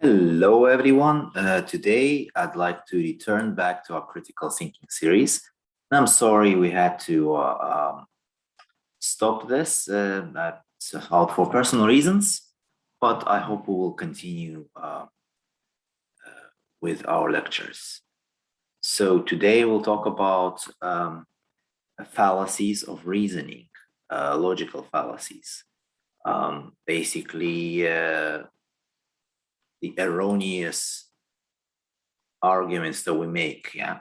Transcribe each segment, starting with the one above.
Hello, everyone. Today, I'd like to return back to our critical thinking series. I'm sorry we had to stop this out for personal reasons, but I hope we will continue with our lectures. So today we'll talk about fallacies of reasoning, logical fallacies. Basically, the erroneous arguments that we make. Yeah,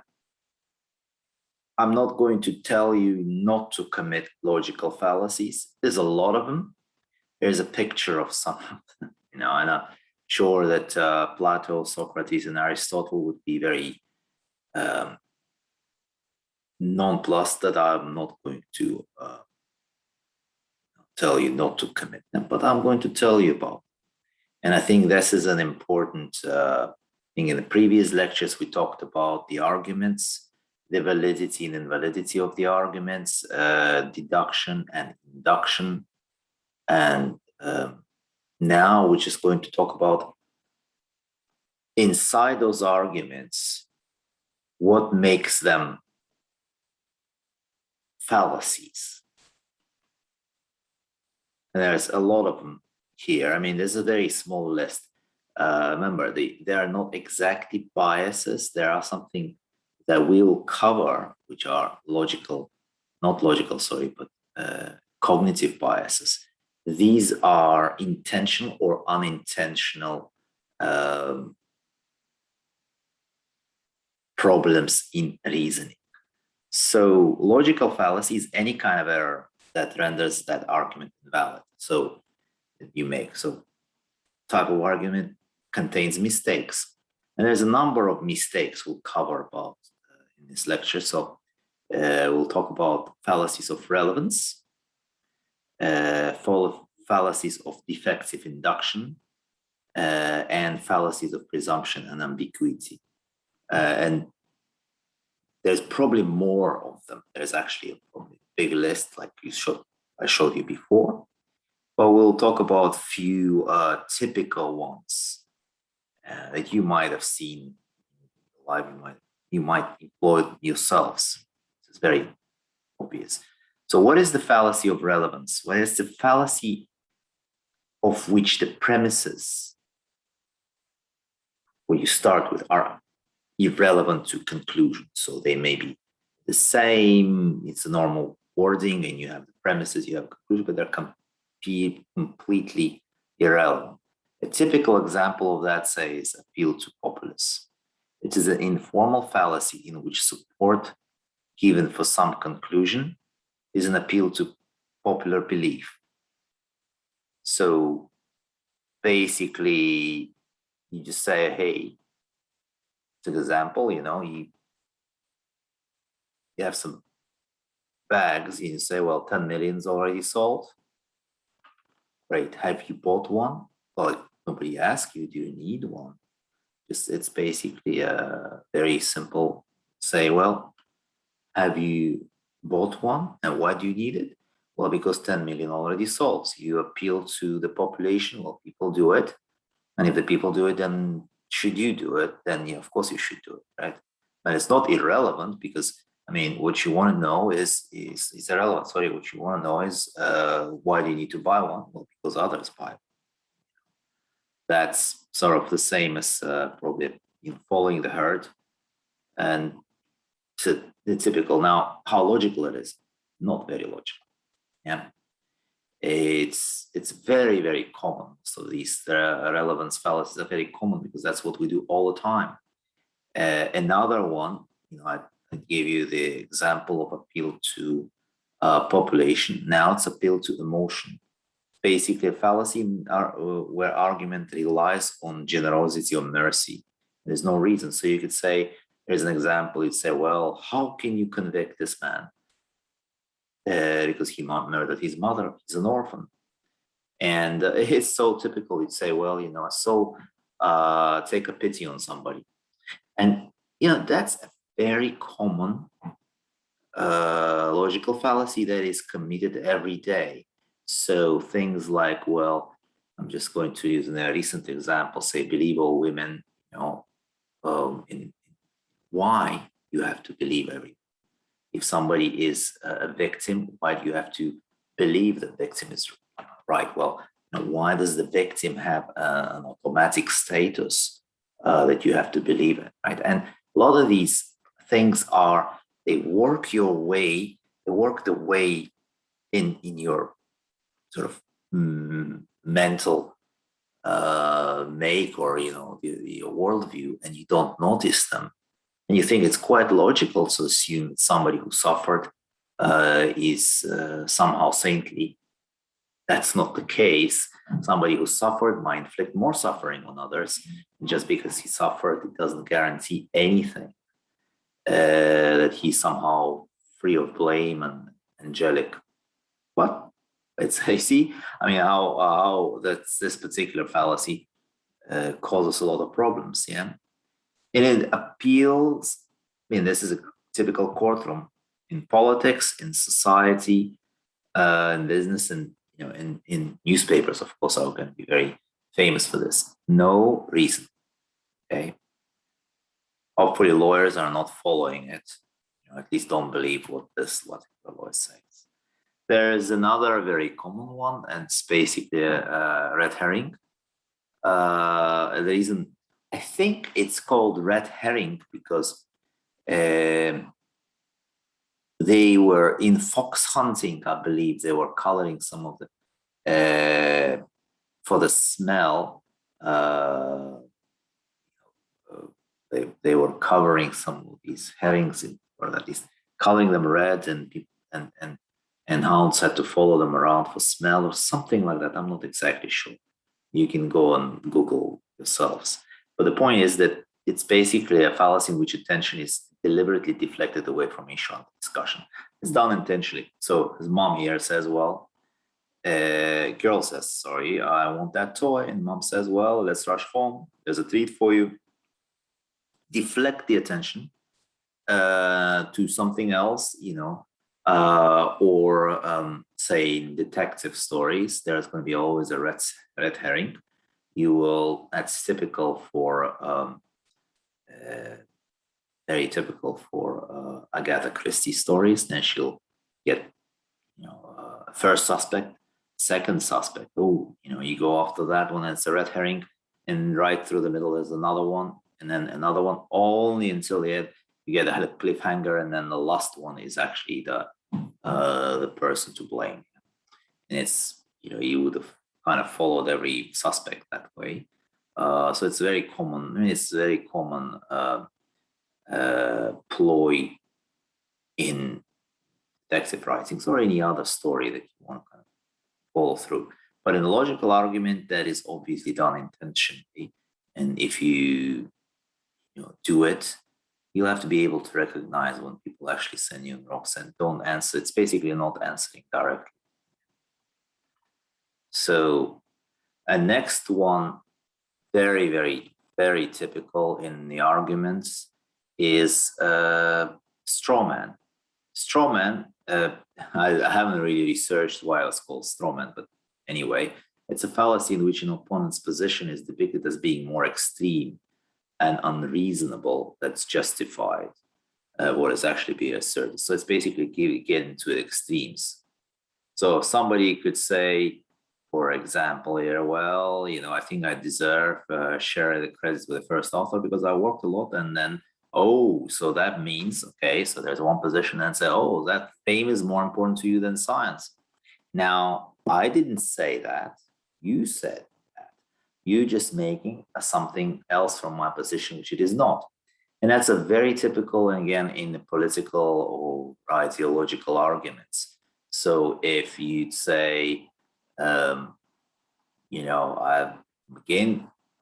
I'm not going to tell you not to commit logical fallacies. There's a lot of them. There's a picture of some of them, and I'm sure that Plato, Socrates, and Aristotle would be very nonplussed that I'm not going to tell you not to commit them, but I'm going to tell you about. And I think this is an important thing. In the previous lectures, we talked about the arguments, the validity and invalidity of the arguments, deduction and induction. And now we're just going to talk about inside those arguments, what makes them fallacies. And there's a lot of them here. I mean, there's a very small list. Remember, they are not exactly biases. There are something that we will cover, which are cognitive biases. These are intentional or unintentional problems in reasoning. So logical fallacy is any kind of error that renders that argument invalid. So you make. So type of argument contains mistakes. And there's a number of mistakes we'll cover about in this lecture. So we'll talk about fallacies of relevance, fallacies of defective induction, and fallacies of presumption and ambiguity. And there's probably more of them. There's actually a probably big list like I showed you before. But we'll talk about few typical ones that you might have seen live. You might employ yourselves. It's very obvious. So what is the fallacy of relevance? What is the fallacy of which the premises when you start with are irrelevant to conclusion? So they may be the same, it's a normal wording, and you have the premises, you have conclusion, but they're completely irrelevant. A typical example of that, say, is appeal to populace. It is an informal fallacy in which support given for some conclusion is an appeal to popular belief. So basically, you just say, hey, it's an example, you have some bags, you say, well, 10 million is already sold. Great. Have you bought one? Well, nobody asked you, do you need one? It's basically a very simple say, well, have you bought one? And why do you need it? Well, because 10 million already sold. So you appeal to the population. Well, people do it. And if the people do it, then should you do it? Then, yeah, of course you should do it, right? But it's not irrelevant because, I mean, what you want to know is irrelevant. Sorry, what you want to know is why do you need to buy one? Well, because others buy. That's sort of the same as probably following the herd. And the typical. Now, how logical it is? Not very logical. Yeah, it's very, very common. So these relevance fallacies are very common because that's what we do all the time. Another one, I gave you the example of appeal to population. Now it's appeal to emotion. Basically, a fallacy where argument relies on generosity or mercy. There's no reason. So you could say, here's an example. You'd say, well, how can you convict this man? Because he murdered his mother. He's an orphan. And it's so typical. You'd say, well, take a pity on somebody. And, that's a very common logical fallacy that is committed every day. So things like, well, I'm just going to use a recent example, say, believe all women, in why you have to believe everything. If somebody is a victim, why do you have to believe the victim is right? Well, why does the victim have an automatic status that you have to believe in, right? And a lot of these things they work the way in your sort of mental make, or your worldview, and you don't notice them, and you think it's quite logical to assume that somebody who suffered is somehow saintly. That's not the case. Somebody who suffered might inflict more suffering on others. Just because he suffered, it doesn't guarantee anything that he's somehow free of blame and angelic. But it's, I see, I mean, how that's this particular fallacy causes a lot of problems. Yeah. And it appeals, I mean, this is a typical courtroom in politics, in society, in business, and in newspapers, of course, are going to be very famous for this. No reason. Okay. Hopefully lawyers are not following it. At least don't believe what the lawyer says. There is another very common one, and it's basically a red herring. The reason I think it's called red herring because they were in fox hunting, I believe. They were coloring some of the for the smell. They were covering some of these herrings, or at least coloring them red, and hounds had to follow them around for smell or something like that. I'm not exactly sure. You can go and Google yourselves. But the point is that it's basically a fallacy in which attention is deliberately deflected away from issue and discussion. It's done intentionally. So his mom here says, well, girl says, sorry, I want that toy. And mom says, well, let's rush home. There's a treat for you. Deflect the attention to something else, or say in detective stories, there's going to be always a red herring. That's typical for, very typical for Agatha Christie stories. Then she'll get, first suspect, second suspect. Oh, you go after that one, and it's a red herring. And right through the middle is another one, and then another one, only until the end you get a cliffhanger, and then the last one is actually the person to blame. And it's, you would have kind of followed every suspect that way. So it's very common. I mean, it's very common ploy in detective writings or any other story that you want to kind of follow through. But in a logical argument, that is obviously done intentionally. And if you do it, you'll have to be able to recognize when people actually send you rocks and don't answer. It's basically not answering directly. So a next one, very, very, very typical in the arguments, is straw man. Straw man, I haven't really researched why it's called straw man, but anyway, it's a fallacy in which an opponent's position is depicted as being more extreme and unreasonable that's justified what is actually being asserted. So it's basically getting to extremes. So somebody could say, for example, here, well, I think I deserve share the credits with the first author because I worked a lot, and then, oh, so that means, okay, so there's one position and say, oh, that fame is more important to you than science. Now, I didn't say that. You said that. You're just making something else from my position, which it is not. And that's a very typical, and again, in the political or ideological arguments. So if you'd say,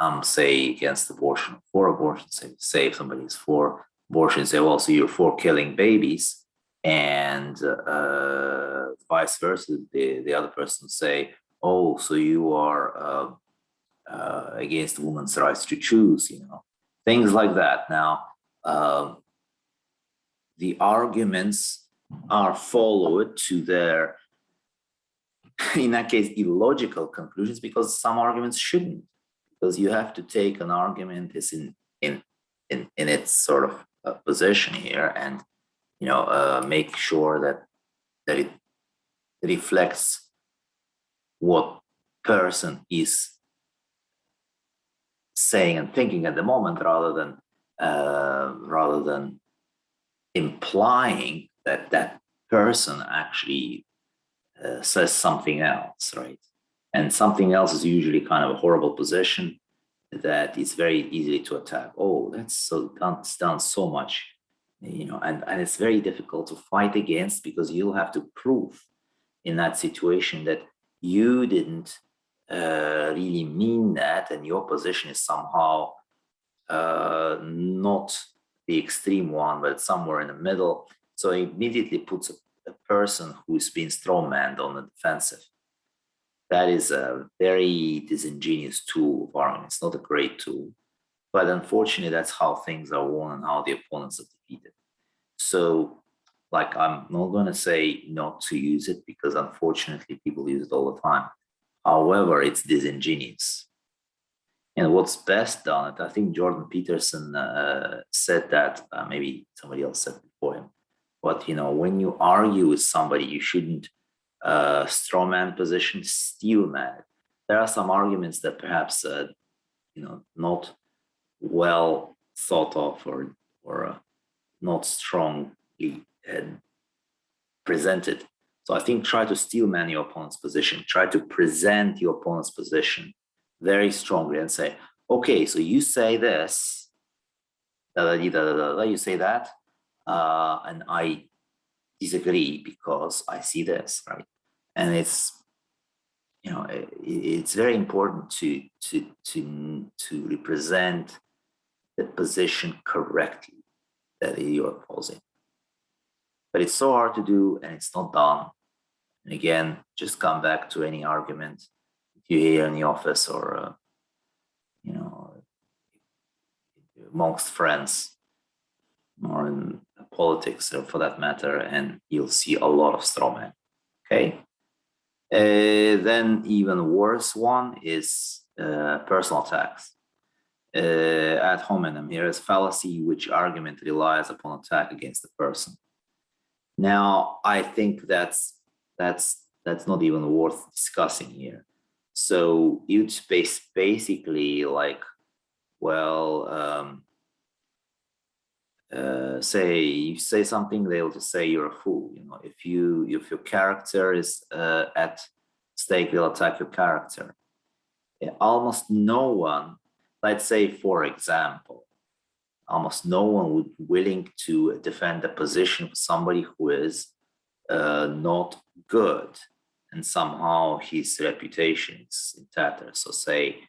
I'm say against abortion, for abortion, say if somebody is for abortion, say, well, so you're for killing babies, and vice versa, the other person say, oh, so you are against women's rights to choose, things like that. Now, the arguments are followed to their in that case, illogical conclusions, because some arguments shouldn't, because you have to take an argument is in its sort of position here, and make sure that it reflects what person is saying and thinking at the moment, rather than implying that that person actually says something else, right? And something else is usually kind of a horrible position that is very easy to attack. Oh, that's done so much, and it's very difficult to fight against, because you'll have to prove in that situation that you didn't really mean that, and your position is somehow not the extreme one, but somewhere in the middle. So it immediately puts a person who's been strawmanned on the defensive. That is a very disingenuous tool of argument. It's not a great tool, but unfortunately, that's how things are won and how the opponents are defeated. So, like, I'm not going to say not to use it, because unfortunately, people use it all the time. However, it's disingenuous. And what's best done, I think Jordan Peterson said that, maybe somebody else said before him, but when you argue with somebody, you shouldn't strawman position, steelman. There are some arguments that perhaps not well thought of, or not strongly presented. So I think try to steelman your opponent's position. Try to present your opponent's position very strongly and say, okay, so you say this, you say that, and I disagree because I see this, right? And it's it's very important to represent the position correctly that you are posing. But it's so hard to do, and it's not done. And again, just come back to any argument you hear in the office, or amongst friends, or in politics, or for that matter, and you'll see a lot of strawman. Okay. Then even worse one is personal attacks. Ad hominem here is fallacy, which argument relies upon attack against the person. Now, I think that's not even worth discussing here. So you'd basically like, well, say you say something, they'll just say you're a fool. If your character is at stake, they'll attack your character. Almost no one, let's say for example, almost no one would be willing to defend the position of somebody who is not good, and somehow his reputation is in tatters. So say,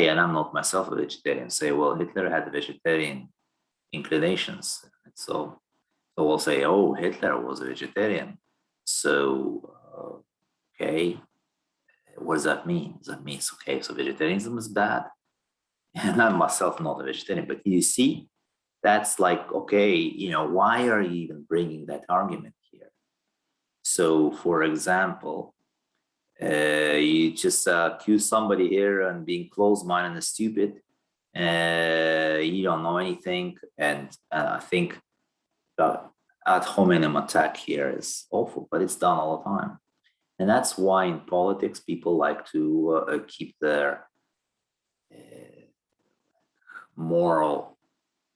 and I'm not myself a vegetarian, say, well, Hitler had vegetarian inclinations. So we'll say, oh, Hitler was a vegetarian. So, okay, what does that mean? Does that mean, okay, so vegetarianism is bad? And I'm myself not a vegetarian, but you see, that's like, okay, why are you even bringing that argument here? So, for example, you just accuse somebody here and being closed-minded and stupid. You don't know anything, and I think the ad hominem attack here is awful, but it's done all the time. And that's why in politics, people like to keep their moral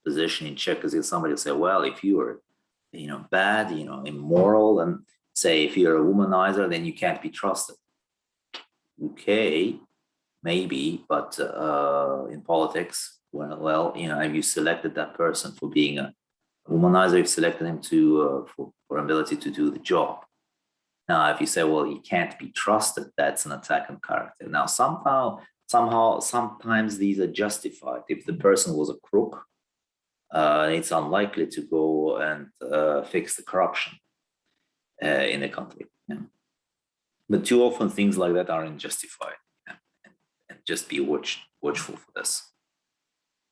position in check, because if somebody will say, well, if you are bad, immoral, and say if you're a womanizer, then you can't be trusted. Okay, maybe, but in politics, well, have you selected that person for being a womanizer? You've selected him for ability to do the job. Now, if you say, well, he can't be trusted, that's an attack on character. Now, sometimes these are justified. If the person was a crook, it's unlikely to go and fix the corruption in the country. Yeah. But too often things like that are unjustified. And just be watchful for this.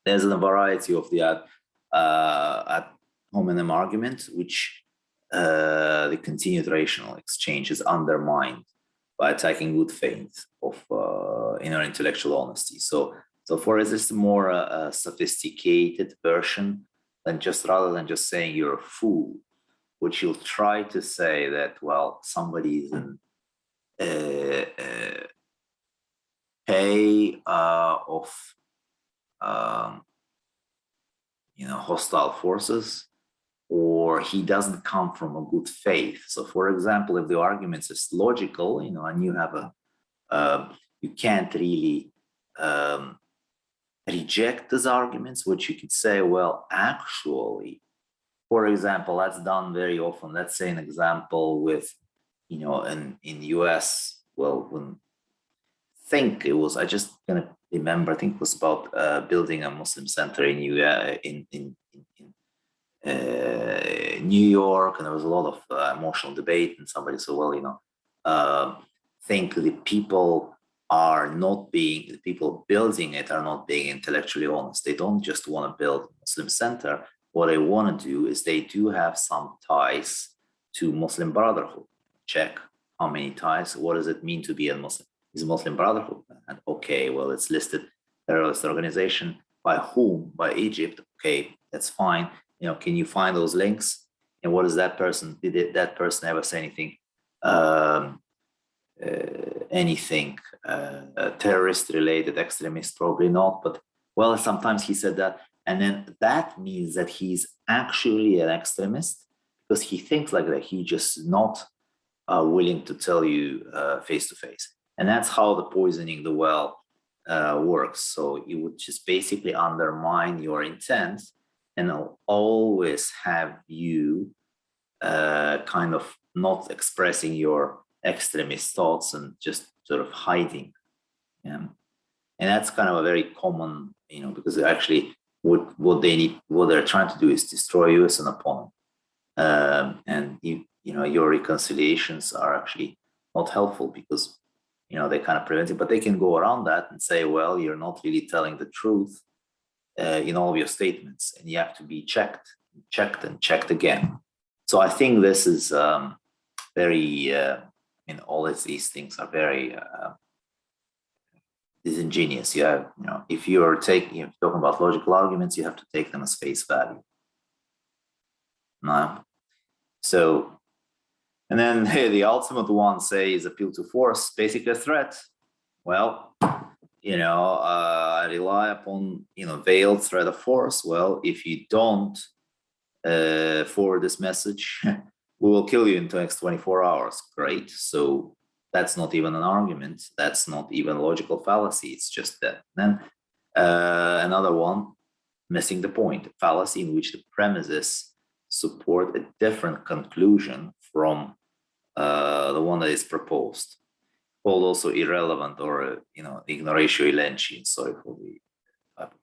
There's a variety of the ad hominem argument, which the continued rational exchange is undermined by attacking good faith of inner intellectual honesty. So for us, it's more a sophisticated version than just rather than just saying you're a fool, which you'll try to say that, well, somebody is in pay of um, hostile forces, or he doesn't come from a good faith. So, for example, if the argument is logical, and you have you can't really reject those arguments, which you could say, well, actually, for example, that's done very often. Let's say an example with, in US, well, when I just gonna remember, I think it was about building a Muslim center in New York, and there was a lot of emotional debate, and somebody said, well, think the people building it are not being intellectually honest. They don't just want to build a Muslim center. What they want to do is they do have some ties to Muslim Brotherhood. Check how many ties. What does it mean to be a Muslim? Is Muslim Brotherhood? And okay, well, it's listed terrorist organization. By whom? By Egypt. Okay, that's fine. Can you find those links? And what is that person? Did that person ever say anything? Terrorist related, extremist? Probably not. But well, sometimes he said that, and then that means that he's actually an extremist because he thinks like that. He just not willing to tell you face to face, and that's how the poisoning the well works. So it would just basically undermine your intent, and I'll always have you kind of not expressing your extremist thoughts and just sort of hiding. And that's kind of a very common, because actually what they're trying to do is destroy you as an opponent. And your reconciliations are actually not helpful because, they kind of prevent it, but they can go around that and say, well, you're not really telling the truth in all of your statements, and you have to be checked and checked again. So I think this is very, all of these things are very disingenuous. If you're talking about logical arguments, you have to take them as face value. No. So, and then the ultimate one says appeal to force, basically a threat. Well, I rely upon, veiled threat of force. Well, if you don't forward this message, we will kill you in the next 24 hours. Great. So that's not even an argument. That's not even a logical fallacy. It's just that. Then another one, missing the point, fallacy in which the premises support a different conclusion from the one that is proposed, called also irrelevant or ignoratio elenchi. Sorry for the type.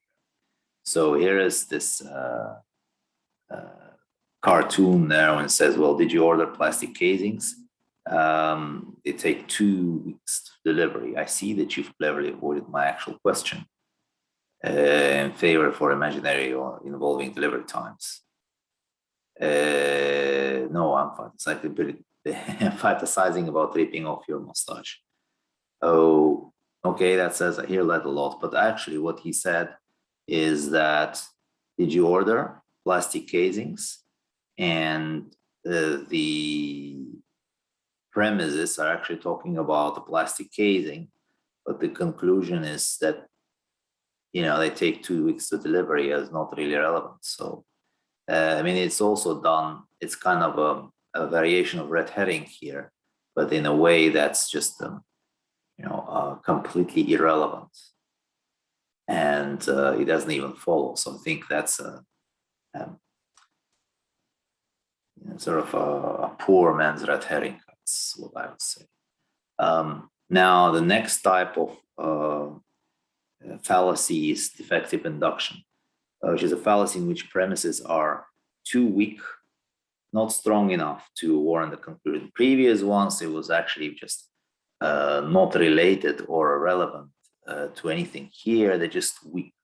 So here is this cartoon there, and it says, well, did you order plastic casings? They take 2 weeks to delivery. I see that you've cleverly avoided my actual question in favor for imaginary or involving delivery times. No, I'm fantasizing about ripping off your mustache. Oh, okay, that says, I hear that a lot, but actually what he said is that, did you order plastic casings? And the premises are actually talking about the plastic casing, but the conclusion is that, they take 2 weeks to delivery is not really relevant. So, it's also done, it's kind of a variation of red herring here, but in a way that's just, completely irrelevant. And it doesn't even follow. So I think that's sort of a poor man's red herring. That's what I would say. Now, the next type of fallacy is defective induction, which is a fallacy in which premises are too weak, not strong enough to warrant the conclusion. Previous ones, it was actually just not related or irrelevant to anything. Here, they're just weak.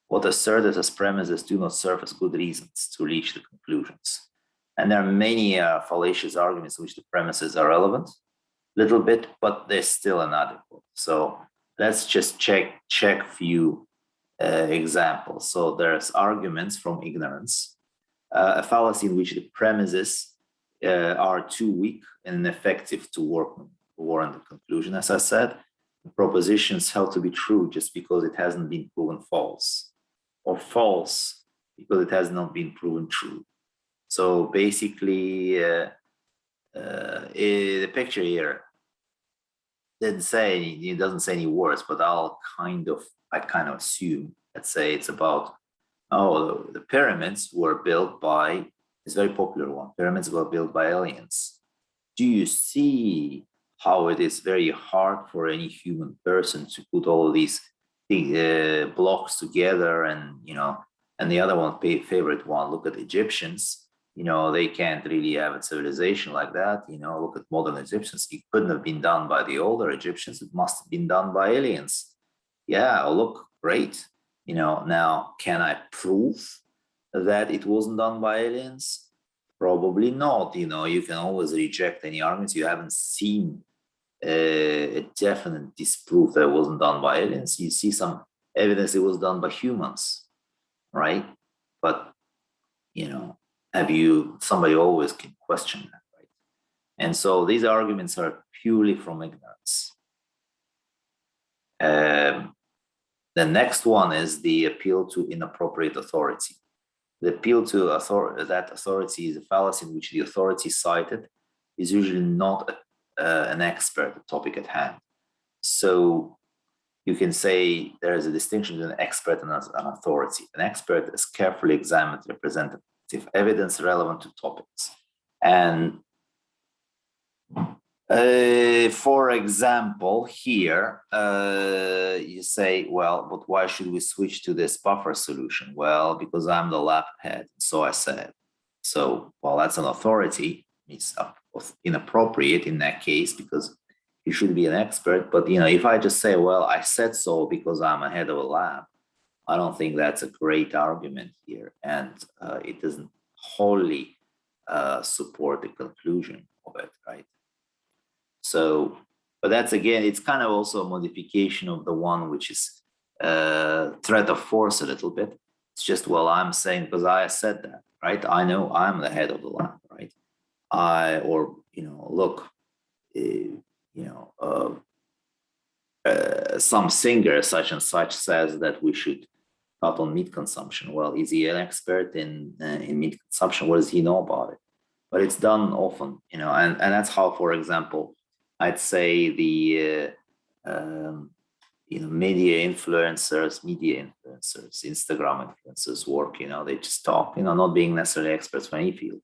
What asserted as premises do not serve as good reasons to reach the conclusions. And there are many fallacious arguments in which the premises are relevant. little bit, but they're still inadequate. So let's just check few examples. So there's arguments from ignorance, a fallacy in which the premises are too weak and ineffective to warrant the conclusion. As I said, the propositions held to be true just because it hasn't been proven false, or false because it has not been proven true. So basically, the picture here didn't say any, it doesn't say any words, but I kind of assume, let's say it's about, the pyramids were built by, it's a very popular one, pyramids were built by aliens. Do you see how it is very hard for any human person to put all of these blocks together? And, and the other one, favorite one, look at Egyptians. They can't really have a civilization like that. Look at modern Egyptians. It couldn't have been done by the older Egyptians. It must have been done by aliens. Yeah, look, great. Now, can I prove that it wasn't done by aliens? Probably not. You can always reject any arguments. You haven't seen a definite disproof that it wasn't done by aliens. You see some evidence it was done by humans, right? But, somebody always can question that, right? And so these arguments are purely from ignorance. The next one is the appeal to inappropriate authority. The appeal to that authority is a fallacy in which the authority cited is usually not an expert, the topic at hand. So you can say there is a distinction between an expert and an authority. An expert is carefully examined representative evidence relevant to topics. And for example, here you say, well, but why should we switch to this buffer solution? Well, because I'm the lab head, so I said. So, well, that's an authority. It's inappropriate in that case because you should be an expert. But if I just say, well, I said so because I'm a head of a lab, I don't think that's a great argument here, and it doesn't wholly support the conclusion of it, right? So, but that's again, it's kind of also a modification of the one which is threat of force a little bit. It's just, well, I'm saying because I said that, right? I know I'm the head of the lab, right? Look, some singer such and such says that we should cut on meat consumption. Well, is he an expert in meat consumption? What does he know about it? But it's done often, and that's how, for example, I'd say the media influencers, Instagram influencers work. They just talk, not being necessarily experts in any field,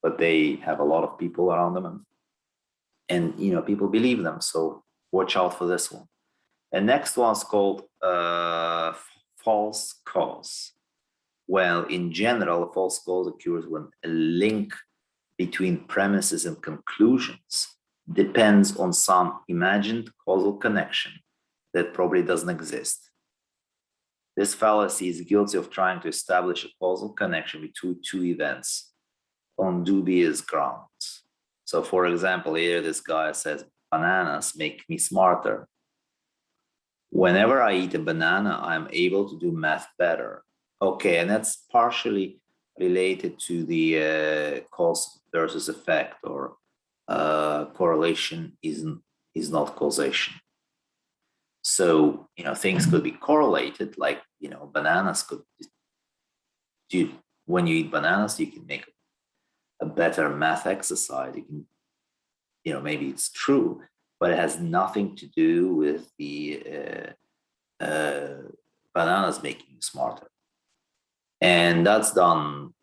but they have a lot of people around them, and people believe them. So watch out for this one. And next one's called false cause. Well, in general, a false cause occurs when a link between premises and conclusions depends on some imagined causal connection that probably doesn't exist. This fallacy is guilty of trying to establish a causal connection between two events on dubious grounds. So, for example, here this guy says, bananas make me smarter. Whenever I eat a banana, I'm able to do math better. Okay, and that's partially related to the cause versus effect, or correlation is not causation. So, things could be correlated, like, bananas could do, when you eat bananas, you can make a better math exercise. You can, maybe it's true, but it has nothing to do with the bananas making you smarter. And that's done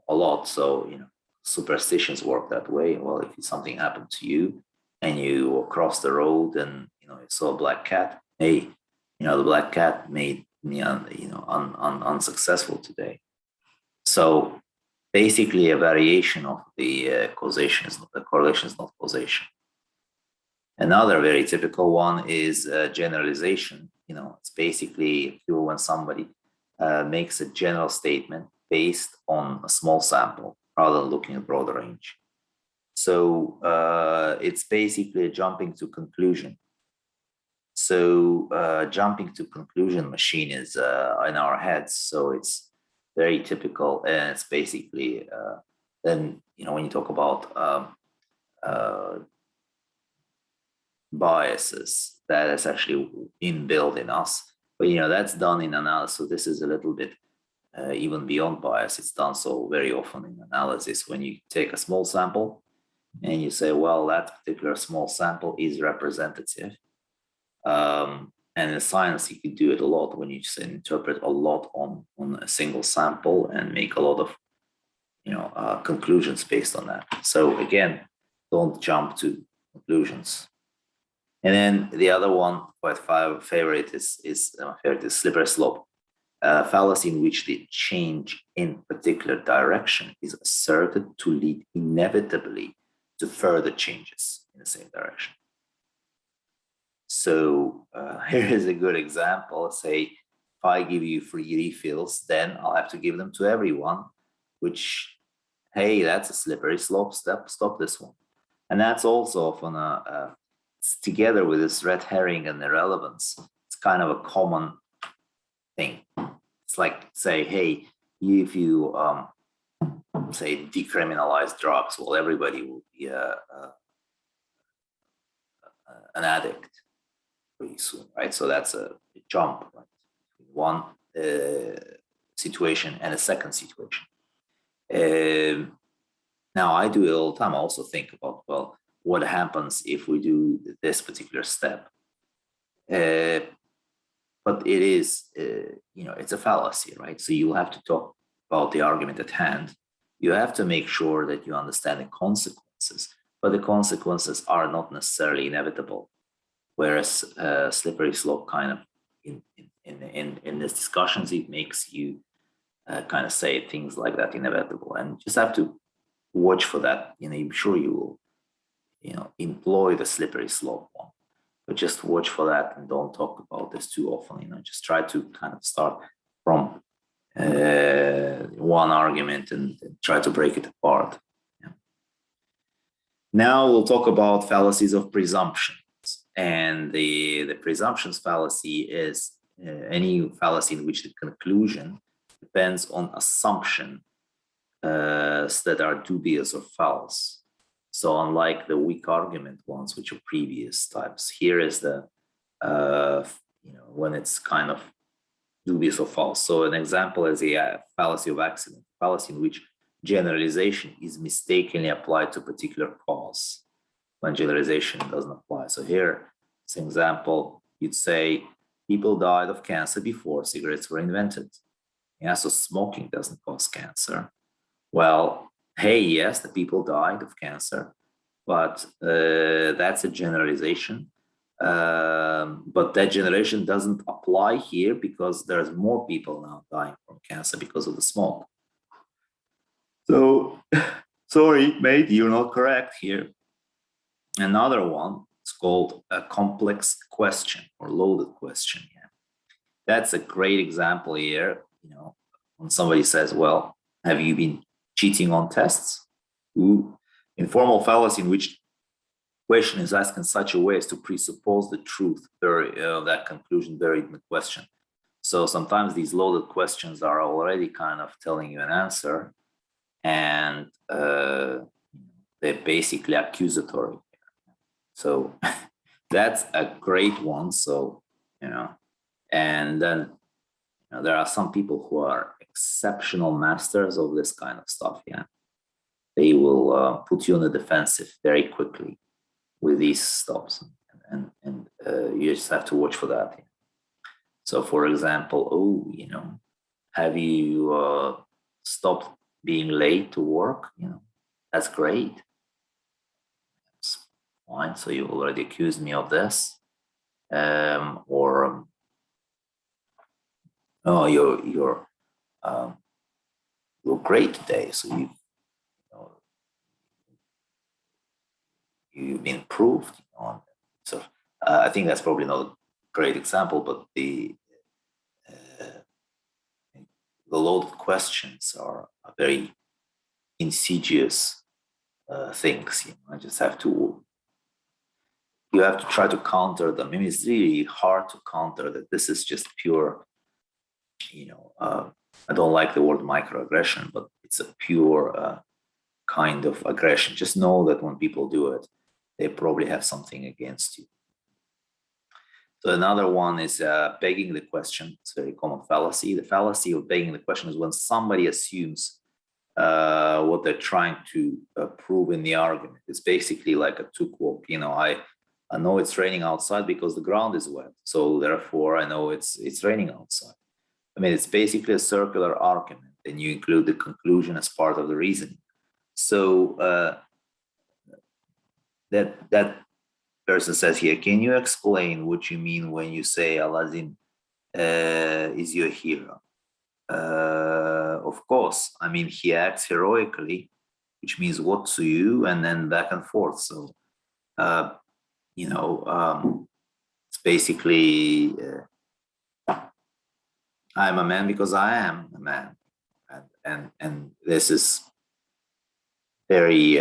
a lot. So, superstitions work that way. Well, if something happened to you and you crossed the road and, you saw a black cat, hey, the black cat made me, unsuccessful today. So basically a variation of the causation, the correlation is not causation. Another very typical one is generalization. It's basically when somebody makes a general statement based on a small sample rather than looking at a broader range. So it's basically a jumping to conclusion. So jumping to conclusion machine is in our heads. So it's very typical, and it's basically then when you talk about uh, biases, that is actually inbuilt in us. But that's done in analysis. So this is a little bit even beyond bias. It's done so very often in analysis when you take a small sample and you say, well, that particular small sample is representative. And in science, you can do it a lot when you just interpret a lot on a single sample and make a lot of conclusions based on that. So again, don't jump to conclusions. And then the other one, quite favorite, is slippery slope. Fallacy in which the change in particular direction is asserted to lead inevitably to further changes in the same direction. So here is a good example. Say, if I give you free refills, then I'll have to give them to everyone, which, hey, that's a slippery slope. Stop this one. And that's also often it's together with this red herring and irrelevance. It's kind of a common thing. It's like, say, hey, if you say decriminalize drugs, well, everybody will be an addict pretty soon, right? So that's a jump, right? One situation and a second situation. Now I do it all the time. I also think about, well, what happens if we do this particular step? But it is, it's a fallacy, right? So you have to talk about the argument at hand. You have to make sure that you understand the consequences, but the consequences are not necessarily inevitable. Whereas slippery slope kind of in these discussions, it makes you kind of say things like that inevitable, and just have to watch for that. I'm sure you will, employ the slippery slope one, but just watch for that and don't talk about this too often. Just try to kind of start from one argument and try to break it apart. Yeah. Now we'll talk about fallacies of presumption. And the presumptions fallacy is any fallacy in which the conclusion depends on assumptions that are dubious or false. So unlike the weak argument ones, which are previous types, here is the when it's kind of dubious or false. So an example is the fallacy of accident, fallacy in which generalization is mistakenly applied to a particular cause when generalization doesn't apply. So here, as an example, you'd say people died of cancer before cigarettes were invented. Yeah, so smoking doesn't cause cancer. Well, hey, yes, the people died of cancer, but that's a generalization. But that generalization doesn't apply here because there's more people now dying from cancer because of the smoke. So, sorry, mate, you're not correct here. Another one is called a complex question or loaded question. Yeah. That's a great example here. When somebody says, well, have you been cheating on tests? Ooh. Informal fallacy in which question is asked in such a way as to presuppose the truth that conclusion buried in the question. So sometimes these loaded questions are already kind of telling you an answer, and they're basically accusatory. So that's a great one. So, and then there are some people who are exceptional masters of this kind of stuff. Yeah. They will put you on the defensive very quickly with these stops. And you just have to watch for that. Yeah. So for example, have you stopped being late to work? That's great. Fine. So you already accused me of this, or oh, you're great today. So you've been proved. So I think that's probably not a great example, but the loaded questions are very insidious things. I just have to. You have to try to counter them. I mean, it's really hard to counter that. This is just pure. I don't like the word microaggression, but it's a pure kind of aggression. Just know that when people do it, they probably have something against you. So another one is begging the question. It's a very common fallacy. The fallacy of begging the question is when somebody assumes what they're trying to prove in the argument. It's basically like a two quote. I know it's raining outside because the ground is wet. So therefore, I know it's raining outside. I mean, it's basically a circular argument, and you include the conclusion as part of the reasoning. So that person says here, can you explain what you mean when you say Aladdin is your hero? Of course, I mean, he acts heroically, which means what to you, and then back and forth. So, it's basically, I'm a man because I am a man. And this is very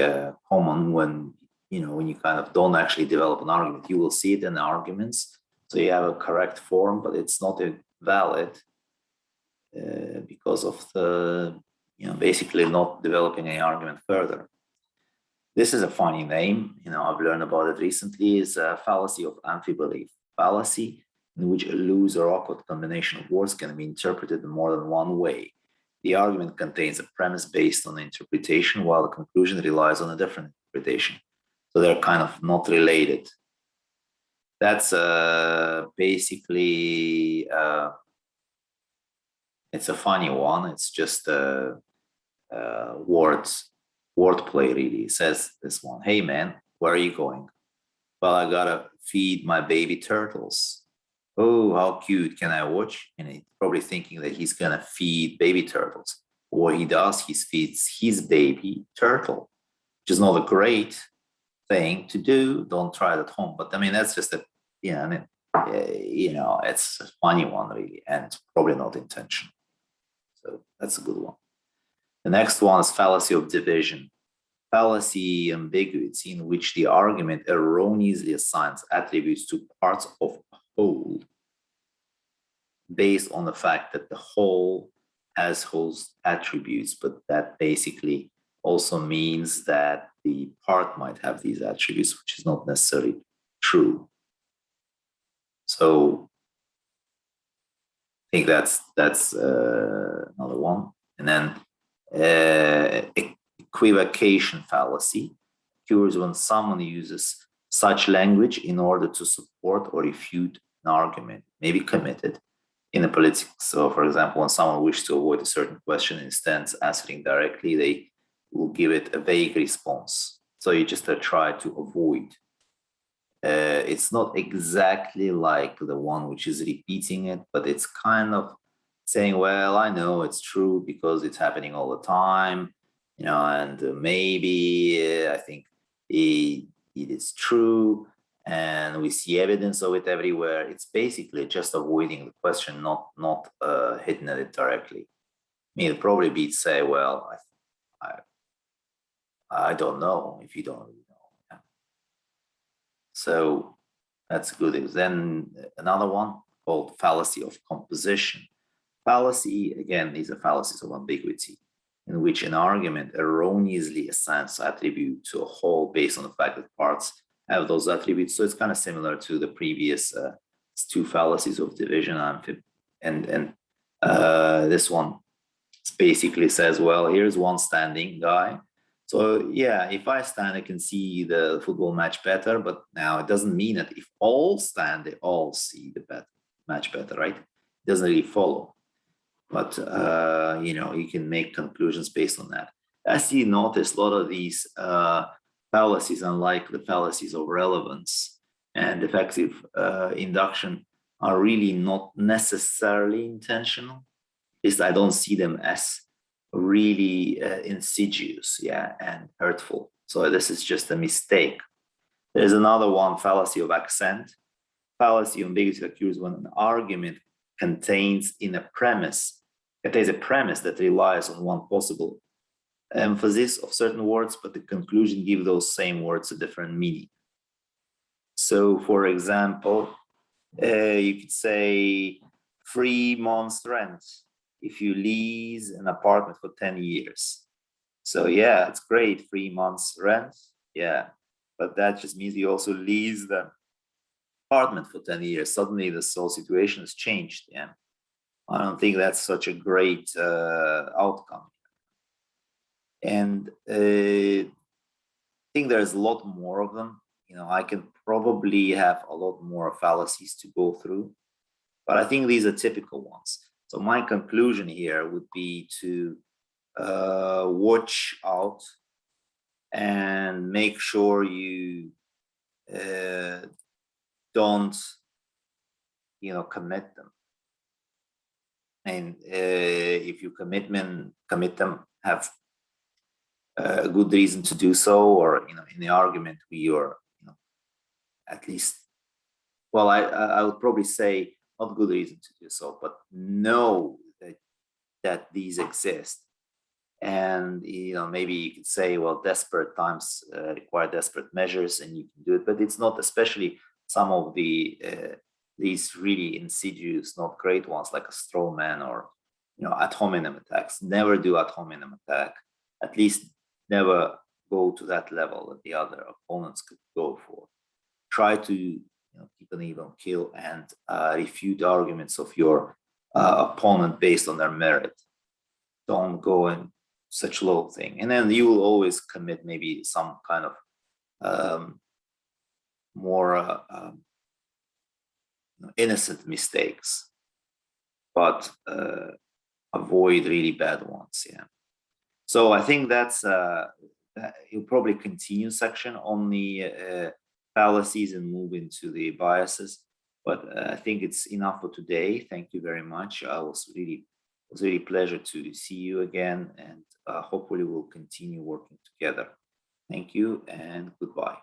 common when you kind of don't actually develop an argument. You will see it in the arguments, so you have a correct form, but it's not valid because of the basically not developing any argument further. This is a funny name. I've learned about it recently. It's a fallacy of amphibelief. Fallacy in which a loose or awkward combination of words can be interpreted in more than one way. The argument contains a premise based on interpretation, while the conclusion relies on a different interpretation. So they're kind of not related. That's basically, it's a funny one. It's just wordplay, really. It says this one, hey man, where are you going? Well, I gotta feed my baby turtles. Oh, how cute, can I watch? And he's probably thinking that he's gonna feed baby turtles. What he does, he feeds his baby turtle, which is not a great thing to do. Don't try it at home. But I mean, that's just it's a funny one, really, and it's probably not intentional. So that's a good one. The next one is fallacy of division. Fallacy ambiguity in which the argument erroneously assigns attributes to parts of a whole based on the fact that the whole has whole's attributes, but that basically also means that the part might have these attributes, which is not necessarily true. So I think that's another one. And then equivocation fallacy occurs when someone uses such language in order to support or refute an argument, maybe committed in a politics. So, for example, when someone wishes to avoid a certain question, instead of answering directly, they will give it a vague response. So you just try to avoid. It's not exactly like the one which is repeating it, but it's kind of saying, well, I know it's true because it's happening all the time, and maybe I think it is true, and we see evidence of it everywhere. It's basically just avoiding the question, not hitting at it directly. I mean, it'd probably be to say, well, I don't know if you don't really know. Yeah. So that's good. Then another one called fallacy of composition. Fallacy, again, these are fallacies of ambiguity, in which an argument erroneously assigns attribute to a whole based on the fact that parts have those attributes. So it's kind of similar to the previous two fallacies of division and this one basically says, well, here's one standing guy. So yeah, if I stand, I can see the football match better. But now it doesn't mean that if all stand, they all see the match better, right? It doesn't really follow. But you can make conclusions based on that. As you notice, a lot of these fallacies, unlike the fallacies of relevance and effective induction, are really not necessarily intentional. At least I don't see them as really insidious, and hurtful. So this is just a mistake. There's another one, fallacy of accent. Fallacy of ambiguity occurs when an argument contains a premise that relies on one possible emphasis of certain words, but the conclusion give those same words a different meaning. So, for example, you could say 3 months rent if you lease an apartment for 10 years. So yeah, it's great, 3 months rent. Yeah, but that just means you also lease the apartment for 10 years. Suddenly the whole situation has changed. Yeah, I don't think that's such a great outcome. And I think there's a lot more of them. I can probably have a lot more fallacies to go through, but I think these are typical ones. So my conclusion here would be to watch out and make sure you don't commit them. And if you commit them, have a good reason to do so, or in the argument we are at least, well, I would probably say not good reason to do so, but know that these exist. And maybe you could say, well, desperate times require desperate measures, and you can do it, but it's not, especially some of these really insidious, not great ones, like a straw man or ad hominem attacks. Never do ad hominem attack. At least never go to that level that the other opponents could go for. Try to keep an even kill and refute arguments of your opponent based on their merit. Don't go in such low thing, and then you will always commit maybe some kind of more innocent mistakes, but avoid really bad ones. Yeah. So I think that's you'll probably continue section on the fallacies and move into the biases. But I think it's enough for today. Thank you very much. It was really a pleasure to see you again, and hopefully we'll continue working together. Thank you and goodbye.